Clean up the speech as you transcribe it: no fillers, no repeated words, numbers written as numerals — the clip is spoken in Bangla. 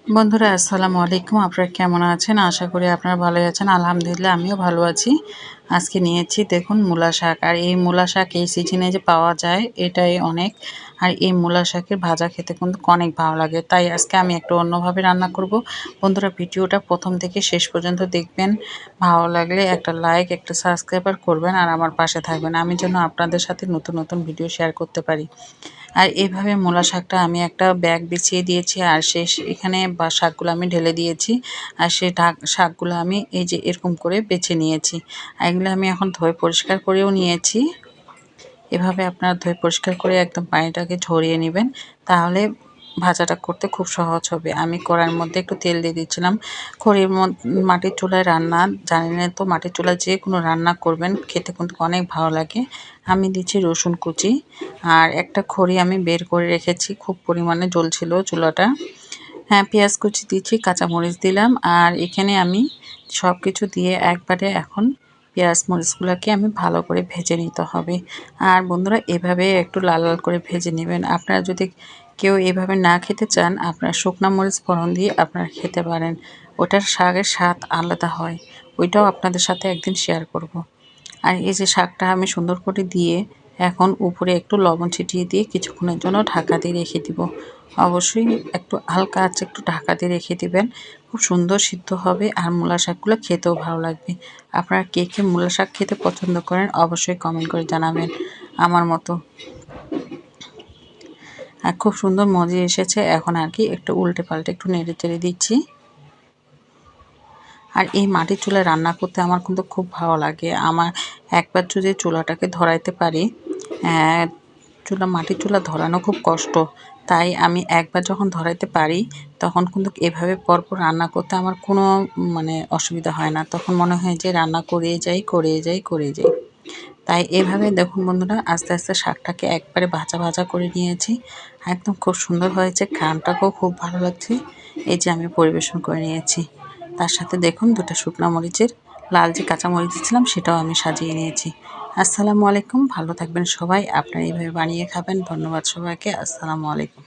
বন্ধুরা আসসালামু আলাইকুম। আপনারা কেমন আছেন? আশা করি আপনারা ভালোই আছেন। আলহামদুলিল্লাহ আমিও ভালো আছি। আজকে নিয়েছি দেখুন মূলা শাক। আর এই মূলা শাক এই সিজনে যে পাওয়া যায় এটাই অনেক। আর এই মূলা শাকের ভাজা খেতে কিন্তু অনেক ভালো লাগে। তাই আজকে আমি একটু অন্যভাবে রান্না করব। বন্ধুরা ভিডিওটা প্রথম থেকে শেষ পর্যন্ত দেখবেন। ভালো লাগলে একটা লাইক, একটা সাবস্ক্রাইব করবেন আর আমার পাশে থাকবেন। আমি যেন আপনাদের সাথে নতুন নতুন ভিডিও শেয়ার করতে পারি। আর এইভাবে মূলা শাকটা আমি একটা ব্যাগ বিছিয়ে দিয়েছি আর এখানে বা শাকগুলো আমি ঢেলে দিয়েছি। আর সেই শাকগুলো আমি এই যে এরকম করে বেছে নিয়েছি। আর এগুলো আমি এখন ধুয়ে পরিষ্কার করেও নিয়েছি। এভাবে আপনারা ধুয়ে পরিষ্কার করে একদম পানিটাকে ঝরিয়ে নেবেন, তাহলে ভাজাটা করতে খুব সহজ হবে। আমি কড়াইয়ের মধ্যে একটু তেল দিয়ে দিচ্ছিলাম। মাটির চুলায় রান্না জানেন তো, মাটির চুলায় যে কোনো রান্না করবেন খেতে কিন্তু অনেক ভালো লাগে। আমি দিচ্ছি রসুন কুচি আর একটা খড়ি আমি বের করে রেখেছি, খুব পরিমাণে জ্বলছিল চুলাটা। হ্যাঁ, পেঁয়াজ কুচি দিচ্ছি, কাঁচামরিচ দিলাম আর এখানে আমি সব কিছু দিয়ে একবারে এখন পেঁয়াজ মরিচগুলোকে আমি ভালো করে ভেজে নিতে হবে। আর বন্ধুরা এভাবে একটু লাল লাল করে ভেজে নেবেন। আপনারা যদি কেউ এভাবে না খেতে চান, আপনারা শুকনা মরিচ ফোড়ন দিয়ে আপনারা খেতে পারেন। ওটার শাকের স্বাদ আলাদা হয়। ওইটাও আপনাদের সাথে একদিন শেয়ার করব। আর এই যে শাকটা আমি সুন্দর করে দিয়ে এখন উপরে একটু লবণ ছিটিয়ে দিয়ে কিছুক্ষণের জন্য ঢাকা দিয়ে রেখে দিব। অবশ্যই একটু হালকা আছে একটু ঢাকা দিয়ে রেখে দিবেন। খুব সুন্দর সিদ্ধ হবে আর মূলা শাকগুলো খেতেও ভালো লাগবে। আপনারা কে কে মূলা শাক খেতে পছন্দ করেন অবশ্যই কমেন্ট করে জানাবেন আমার মতো। আর খুব সুন্দর মজে এসেছে। এখন আর কি একটু উল্টে পাল্টে একটু নেড়ে চেড়ে দিচ্ছি। আর এই মাটির চুলায় রান্না করতে আমার কিন্তু খুব ভালো লাগে। আমার একবার যদি চুলাটাকে ধরাইতে পারি, মাটির চুলা ধরানো খুব কষ্ট। তাই আমি একবার যখন ধরাইতে পারি তখন কিন্তু এভাবে পরপর রান্না করতে আমার কোনো অসুবিধা হয় না। তখন মনে হয় যে রান্না করেই যাই। তাই এভাবে দেখুন বন্ধুরা আস্তে আস্তে শাকটাকে একবারে ভাজা ভাজা করে নিয়েছি। একদম খুব সুন্দর হয়েছে, ঘ্রাণটাকেও খুব ভালো লাগছে। এই যে আমি পরিবেশন করে নিয়েছি। তার সাথে দেখুন দুটো শুকনো মরিচের লাল যে কাঁচা মরিচ দিয়েছিলাম সেটাও আমি সাজিয়ে নিয়েছি। আসসালামু আলাইকুম, ভালো থাকবেন সবাই। আপনারা এইভাবে বানিয়ে খাবেন। ধন্যবাদ সবাইকে। আসসালামু আলাইকুম।